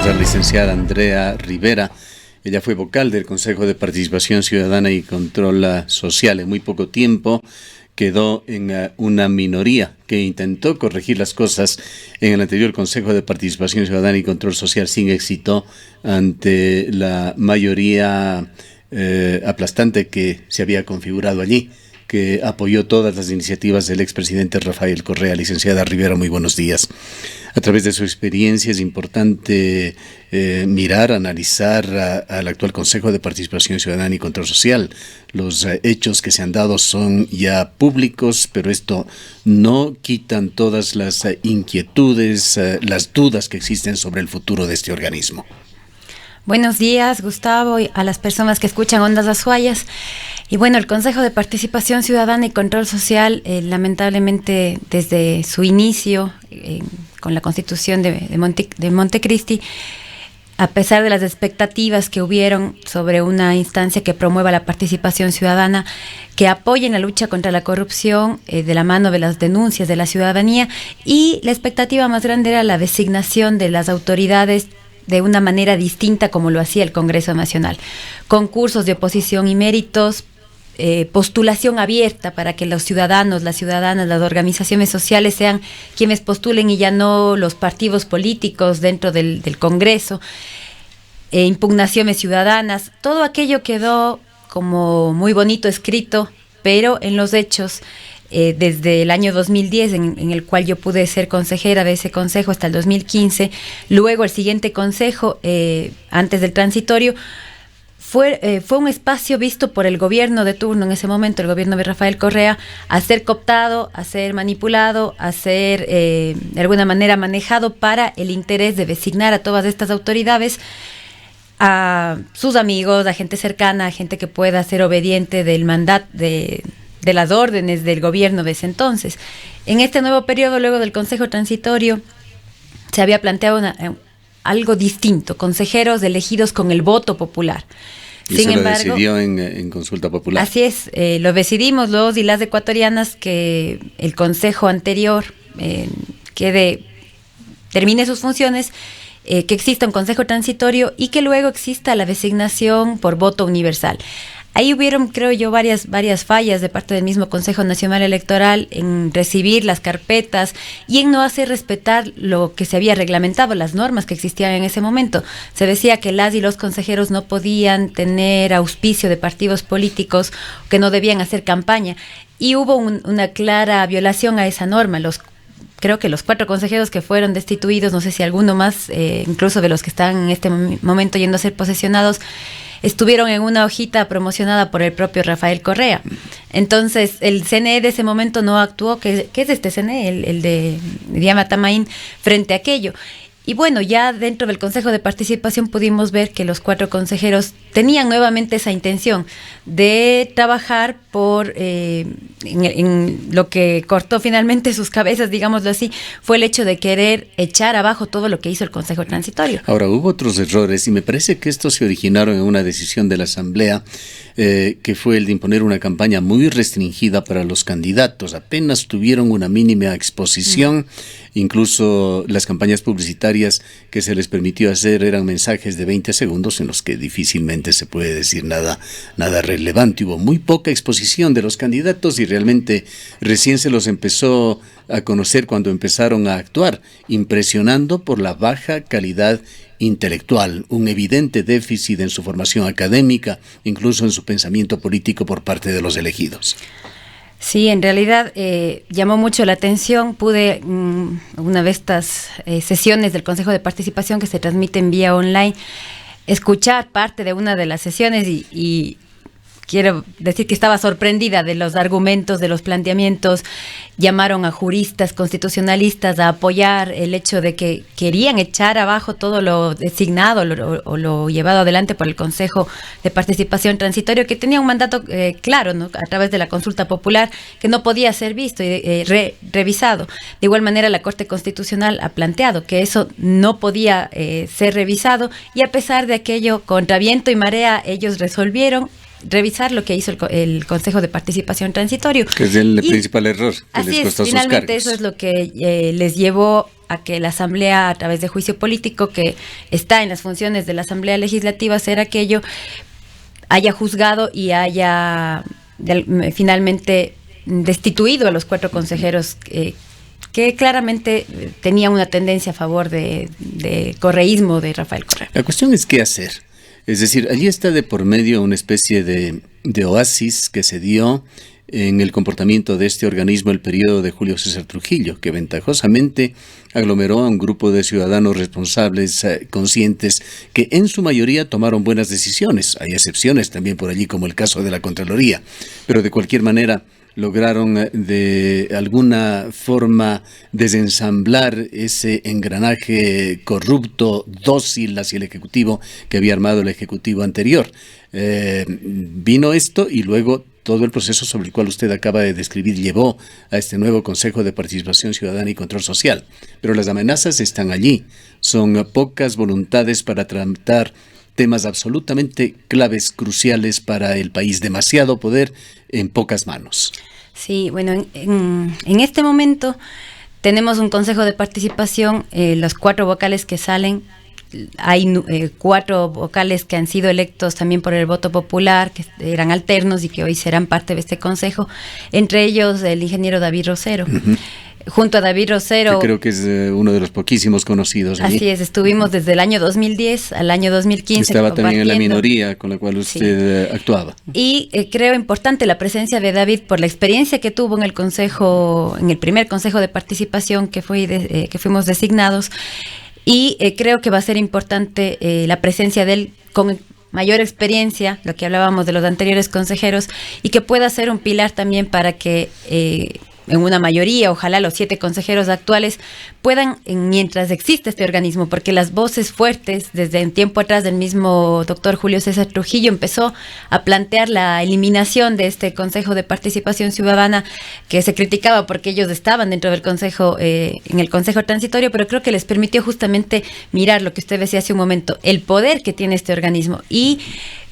la licenciada Andrea Rivera. Ella fue vocal del Consejo de Participación Ciudadana y Control Social. En muy poco tiempo quedó en una minoría que intentó corregir las cosas en el anterior Consejo de Participación Ciudadana y Control Social sin éxito ante la mayoría aplastante que se había configurado allí, que apoyó todas las iniciativas del expresidente Rafael Correa. Licenciada Rivera, muy buenos días. A través de su experiencia es importante mirar, analizar al actual Consejo de Participación Ciudadana y Control Social. Los hechos que se han dado son ya públicos, pero esto no quitan todas las inquietudes, las dudas que existen sobre el futuro de este organismo. Buenos días, Gustavo, y a las personas que escuchan Ondas Azuayas. Y bueno, el Consejo de Participación Ciudadana y Control Social, lamentablemente desde su inicio, con la Constitución de Montecristi, a pesar de las expectativas que hubieron sobre una instancia que promueva la participación ciudadana, que apoye en la lucha contra la corrupción, de la mano de las denuncias de la ciudadanía, y la expectativa más grande era la designación de las autoridades de una manera distinta como lo hacía el Congreso Nacional. Concursos de oposición y méritos, postulación abierta para que los ciudadanos, las ciudadanas, las organizaciones sociales sean quienes postulen y ya no los partidos políticos dentro del Congreso, impugnaciones ciudadanas. Todo aquello quedó como muy bonito escrito, pero en los hechos, desde el año 2010, en el cual yo pude ser consejera de ese consejo, hasta el 2015, luego el siguiente consejo, antes del transitorio, fue un espacio visto por el gobierno de turno en ese momento, el gobierno de Rafael Correa, a ser cooptado, a ser manipulado, a ser de alguna manera manejado para el interés de designar a todas estas autoridades, a sus amigos, a gente cercana, a gente que pueda ser obediente del mandato de las órdenes del gobierno de ese entonces. En este nuevo periodo, luego del Consejo Transitorio, se había planteado algo distinto, consejeros elegidos con el voto popular. Y sin embargo, lo decidió en consulta popular. Así es, lo decidimos los y las ecuatorianas, que el consejo anterior termine sus funciones, que exista un consejo transitorio y que luego exista la designación por voto universal. Ahí hubieron, creo yo, varias fallas de parte del mismo Consejo Nacional Electoral en recibir las carpetas y en no hacer respetar lo que se había reglamentado, las normas que existían en ese momento. Se decía que las y los consejeros no podían tener auspicio de partidos políticos, que no debían hacer campaña, y hubo una clara violación a esa norma. Creo que los 4 consejeros que fueron destituidos, no sé si alguno más, incluso de los que están en este momento yendo a ser posesionados, estuvieron en una hojita promocionada por el propio Rafael Correa. Entonces, el CNE de ese momento no actuó, que es este CNE, el de Diana Tamaín, frente a aquello. Y bueno, ya dentro del Consejo de Participación pudimos ver que los 4 consejeros tenían nuevamente esa intención de trabajar por en lo que cortó finalmente sus cabezas, digámoslo así, fue el hecho de querer echar abajo todo lo que hizo el Consejo Transitorio. Ahora, hubo otros errores y me parece que estos se originaron en una decisión de la Asamblea, que fue el de imponer una campaña muy restringida para los candidatos. Apenas tuvieron una mínima exposición, incluso las campañas publicitarias que se les permitió hacer eran mensajes de 20 segundos en los que difícilmente se puede decir nada relevante. Hubo muy poca exposición de los candidatos y realmente recién se los empezó a conocer cuando empezaron a actuar, impresionando por la baja calidad intelectual, un evidente déficit en su formación académica, incluso en su pensamiento político por parte de los elegidos. Sí, en realidad llamó mucho la atención. Pude, una de estas sesiones del Consejo de Participación que se transmiten vía online, escuchar parte de una de las sesiones y quiero decir que estaba sorprendida de los argumentos, de los planteamientos. Llamaron a juristas constitucionalistas a apoyar el hecho de que querían echar abajo todo lo designado o lo llevado adelante por el Consejo de Participación Transitorio, que tenía un mandato claro, ¿no?, a través de la consulta popular, que no podía ser visto y revisado. De igual manera, la Corte Constitucional ha planteado que eso no podía ser revisado, y a pesar de aquello, contra viento y marea, ellos resolvieron revisar lo que hizo el Consejo de Participación Transitorio. Que es el principal error que les costó sus cargos. Finalmente eso es lo que les llevó a que la Asamblea, a través de juicio político, que está en las funciones de la Asamblea Legislativa hacer aquello, haya juzgado y haya finalmente destituido a los 4 consejeros que claramente tenían una tendencia a favor de correísmo de Rafael Correa. La cuestión es qué hacer. Es decir, allí está de por medio una especie de oasis que se dio en el comportamiento de este organismo el periodo de Julio César Trujillo, que ventajosamente aglomeró a un grupo de ciudadanos responsables, conscientes, que en su mayoría tomaron buenas decisiones. Hay excepciones también por allí, como el caso de la Contraloría, pero de cualquier manera lograron de alguna forma desensamblar ese engranaje corrupto, dócil hacia el Ejecutivo que había armado el Ejecutivo anterior. Vino esto y luego todo el proceso sobre el cual usted acaba de describir llevó a este nuevo Consejo de Participación Ciudadana y Control Social. Pero las amenazas están allí. Son pocas voluntades para tratar temas absolutamente claves, cruciales para el país. Demasiado poder en pocas manos. Sí, bueno, en este momento tenemos un Consejo de Participación, los 4 vocales que salen. Hay 4 vocales que han sido electos también por el voto popular, que eran alternos y que hoy serán parte de este consejo, entre ellos el ingeniero David Rosero. Uh-huh. Junto a David Rosero... Que creo que es uno de los poquísimos conocidos. Allí. Así es, estuvimos desde el año 2010 al año 2015. Estaba también en la minoría con la cual usted actuaba. Y creo importante la presencia de David por la experiencia que tuvo en el consejo, en el primer Consejo de Participación que fuimos designados. Y creo que va a ser importante la presencia de él con mayor experiencia, lo que hablábamos de los anteriores consejeros, y que pueda ser un pilar también para que en una mayoría, ojalá los 7 consejeros actuales puedan, mientras existe este organismo, porque las voces fuertes, desde un tiempo atrás del mismo doctor Julio César Trujillo, empezó a plantear la eliminación de este Consejo de Participación Ciudadana, que se criticaba porque ellos estaban dentro del Consejo, en el Consejo Transitorio, pero creo que les permitió justamente mirar lo que usted decía hace un momento, el poder que tiene este organismo. Y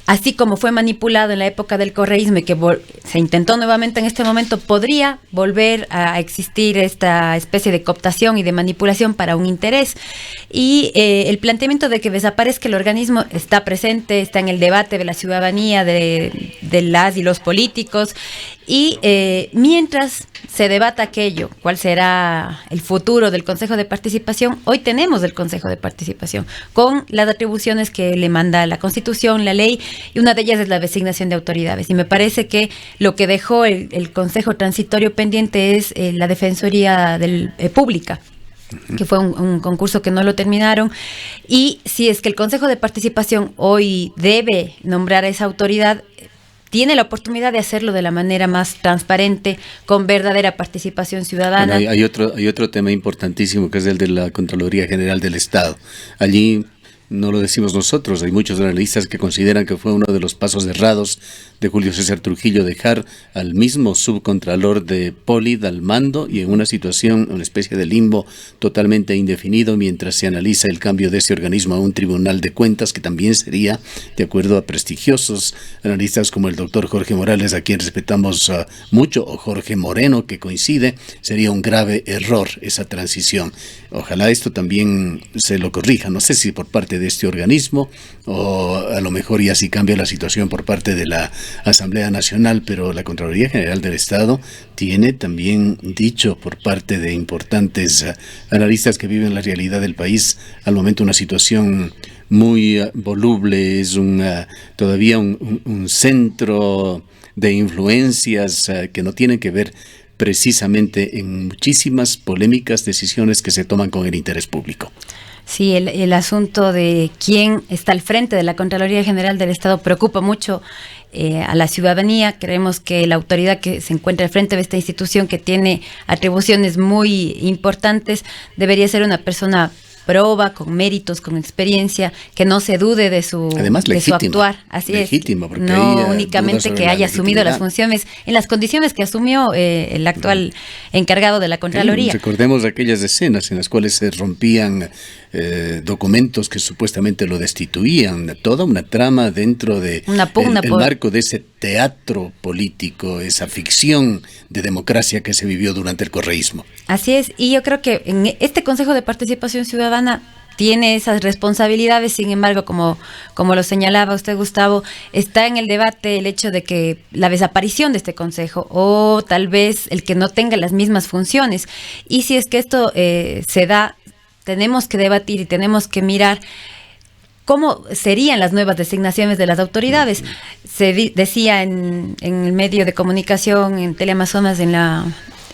así como fue manipulado en la época del correísmo y que se intentó nuevamente en este momento, podría volver a existir esta especie de cooptación y de manipulación para un interés. Y el planteamiento de que desaparezca el organismo está presente, está en el debate de la ciudadanía, de las y los políticos. Y mientras se debata aquello, cuál será el futuro del Consejo de Participación, hoy tenemos el Consejo de Participación con las atribuciones que le manda la Constitución, la ley, y una de ellas es la designación de autoridades. Y me parece que lo que dejó el Consejo Transitorio pendiente es la Defensoría Pública, que fue un concurso que no lo terminaron. Y si es que el Consejo de Participación hoy debe nombrar a esa autoridad, tiene la oportunidad de hacerlo de la manera más transparente, con verdadera participación ciudadana. Bueno, hay otro tema importantísimo, que es el de la Contraloría General del Estado. Allí no lo decimos nosotros, hay muchos analistas que consideran que fue uno de los pasos errados de Julio César Trujillo dejar al mismo subcontralor de Polid al mando y en una situación, una especie de limbo totalmente indefinido mientras se analiza el cambio de ese organismo a un tribunal de cuentas, que también sería, de acuerdo a prestigiosos analistas como el doctor Jorge Morales, a quien respetamos mucho, o Jorge Moreno, que coincide, sería un grave error esa transición. Ojalá esto también se lo corrija, no sé si por parte de este organismo o a lo mejor ya sí cambia la situación por parte de la Asamblea Nacional, pero la Contraloría General del Estado tiene también dicho por parte de importantes analistas que viven la realidad del país al momento una situación muy voluble, es todavía un centro de influencias que no tienen que ver precisamente en muchísimas polémicas decisiones que se toman con el interés público. Sí, el asunto de quién está al frente de la Contraloría General del Estado preocupa mucho a la ciudadanía. Creemos que la autoridad que se encuentra al frente de esta institución, que tiene atribuciones muy importantes, debería ser una persona proba, con méritos, con experiencia, que no se dude de su, además, de su actuar. Así legítimo, es. Porque no únicamente que haya asumido las funciones en las condiciones que asumió el actual encargado de la Contraloría. Recordemos aquellas escenas en las cuales se rompían documentos que supuestamente lo destituían, toda una trama dentro de el marco de ese teatro político, esa ficción de democracia que se vivió durante el correísmo. Así es, y yo creo que en este Consejo de Participación Ciudadana tiene esas responsabilidades. Sin embargo, como lo señalaba usted, Gustavo, está en el debate el hecho de que la desaparición de este consejo, o tal vez el que no tenga las mismas funciones. Y si es que esto se da, tenemos que debatir y tenemos que mirar cómo serían las nuevas designaciones de las autoridades. Se decía en el medio de comunicación, en Teleamazonas,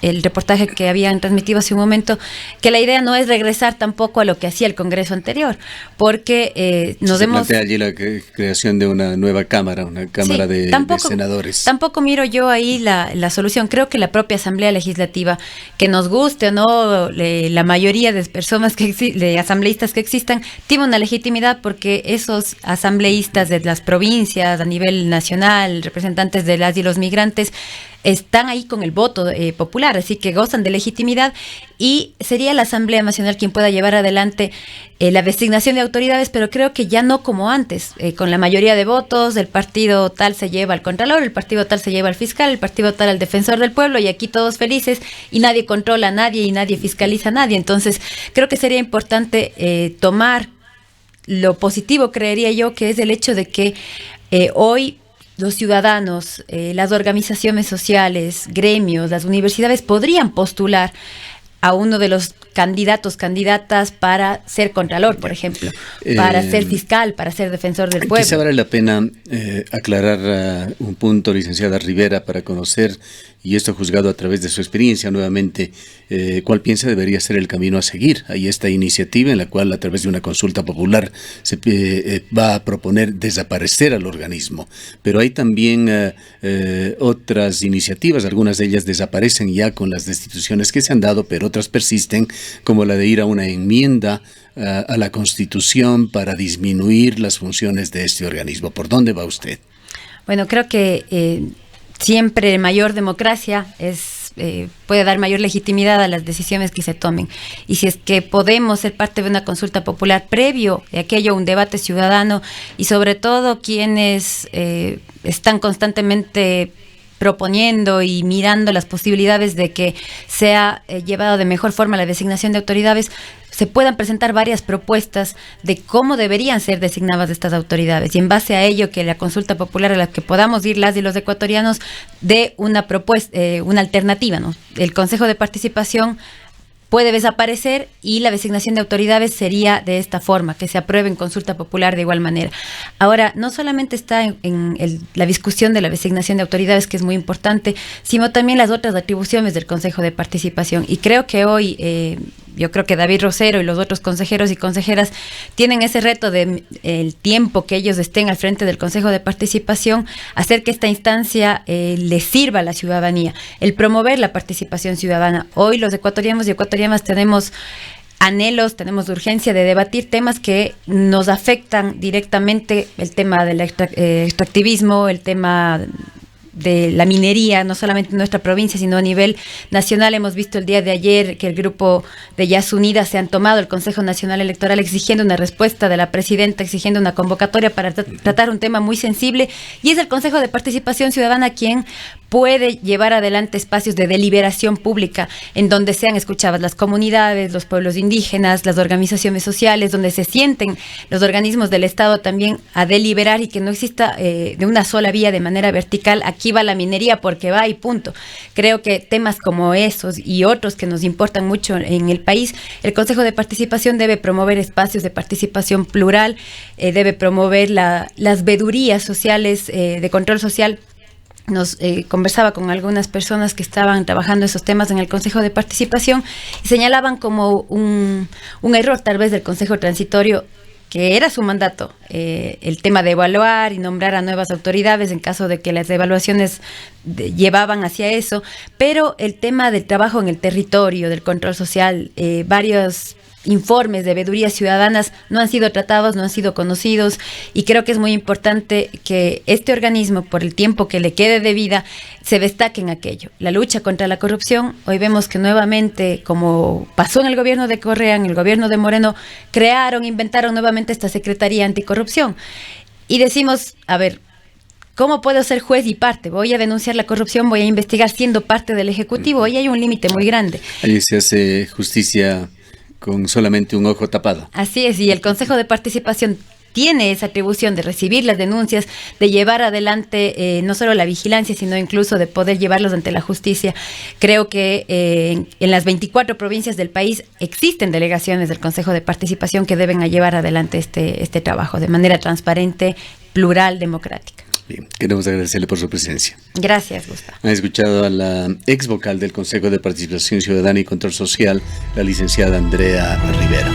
el reportaje que habían transmitido hace un momento, que la idea no es regresar tampoco a lo que hacía el Congreso anterior, porque se plantea allí la creación de una nueva cámara, una cámara de senadores. Tampoco miro yo ahí la solución. Creo que la propia Asamblea Legislativa, que nos guste o no, la mayoría de personas, de asambleístas que existan, tiene una legitimidad, porque esos asambleístas de las provincias, a nivel nacional, representantes de las y los migrantes, están ahí con el voto popular, así que gozan de legitimidad, y sería la Asamblea Nacional quien pueda llevar adelante la designación de autoridades, pero creo que ya no como antes, con la mayoría de votos, el partido tal se lleva al Contralor, el partido tal se lleva al fiscal, el partido tal al defensor del pueblo, y aquí todos felices, y nadie controla a nadie y nadie fiscaliza a nadie. Entonces creo que sería importante tomar lo positivo, creería yo, que es el hecho de que hoy los ciudadanos, las organizaciones sociales, gremios, las universidades podrían postular a uno de los candidatas para ser contralor, por ejemplo, para ser fiscal, para ser defensor del pueblo. Quizá vale la pena aclarar un punto, licenciada Rivera, para conocer, y esto juzgado a través de su experiencia nuevamente, cuál piensa debería ser el camino a seguir. Hay esta iniciativa en la cual, a través de una consulta popular, se va a proponer desaparecer al organismo, pero hay también otras iniciativas, algunas de ellas desaparecen ya con las destituciones que se han dado, pero otras persisten, como la de ir a una enmienda a la Constitución para disminuir las funciones de este organismo. ¿Por dónde va usted? Bueno, creo que siempre mayor democracia puede dar mayor legitimidad a las decisiones que se tomen. Y si es que podemos ser parte de una consulta popular previo de aquello, un debate ciudadano, y sobre todo quienes están constantemente proponiendo y mirando las posibilidades de que sea llevado de mejor forma la designación de autoridades, se puedan presentar varias propuestas de cómo deberían ser designadas estas autoridades, y en base a ello que la consulta popular a la que podamos ir las y los ecuatorianos dé una propuesta, una alternativa, ¿no? El Consejo de Participación puede desaparecer y la designación de autoridades sería de esta forma, que se apruebe en consulta popular de igual manera. Ahora, no solamente está en la discusión de la designación de autoridades, que es muy importante, sino también las otras atribuciones del Consejo de Participación. Y creo que hoy, yo creo que David Rosero y los otros consejeros y consejeras tienen ese reto de el tiempo que ellos estén al frente del Consejo de Participación, hacer que esta instancia les sirva a la ciudadanía, el promover la participación ciudadana. Hoy los ecuatorianos y ecuatorianas tenemos anhelos, tenemos urgencia de debatir temas que nos afectan directamente, el tema del extractivismo, el tema de la minería, no solamente en nuestra provincia, sino a nivel nacional. Hemos visto el día de ayer que el grupo de Yas Unidas se han tomado el Consejo Nacional Electoral exigiendo una respuesta de la presidenta, exigiendo una convocatoria para tratar un tema muy sensible, y es el Consejo de Participación Ciudadana quien puede llevar adelante espacios de deliberación pública en donde sean escuchadas las comunidades, los pueblos indígenas, las organizaciones sociales, donde se sienten los organismos del Estado también a deliberar, y que no exista de una sola vía de manera vertical, aquí va la minería porque va y punto. Creo que temas como esos y otros que nos importan mucho en el país, el Consejo de Participación debe promover espacios de participación plural, debe promover las vedurías sociales de control social. Conversaba con algunas personas que estaban trabajando esos temas en el Consejo de Participación y señalaban como un error tal vez del Consejo Transitorio, que era su mandato, el tema de evaluar y nombrar a nuevas autoridades en caso de que las evaluaciones llevaban hacia eso, pero el tema del trabajo en el territorio, del control social, varios informes de veedurías ciudadanas no han sido tratados, no han sido conocidos, y creo que es muy importante que este organismo, por el tiempo que le quede de vida, se destaque en aquello. La lucha contra la corrupción, hoy vemos que nuevamente, como pasó en el gobierno de Correa, en el gobierno de Moreno, inventaron nuevamente esta Secretaría Anticorrupción. Y decimos, a ver, ¿cómo puedo ser juez y parte? Voy a denunciar la corrupción, voy a investigar siendo parte del Ejecutivo. Hoy hay un límite muy grande. Ahí se hace justicia con solamente un ojo tapado. Así es, y el Consejo de Participación tiene esa atribución de recibir las denuncias, de llevar adelante no solo la vigilancia, sino incluso de poder llevarlos ante la justicia. Creo que en las 24 provincias del país existen delegaciones del Consejo de Participación que deben llevar adelante este trabajo de manera transparente, plural, democrática. Bien, queremos agradecerle por su presencia. Gracias, Gustavo. Han escuchado a la ex vocal del Consejo de Participación Ciudadana y Control Social, la licenciada Andrea Rivera.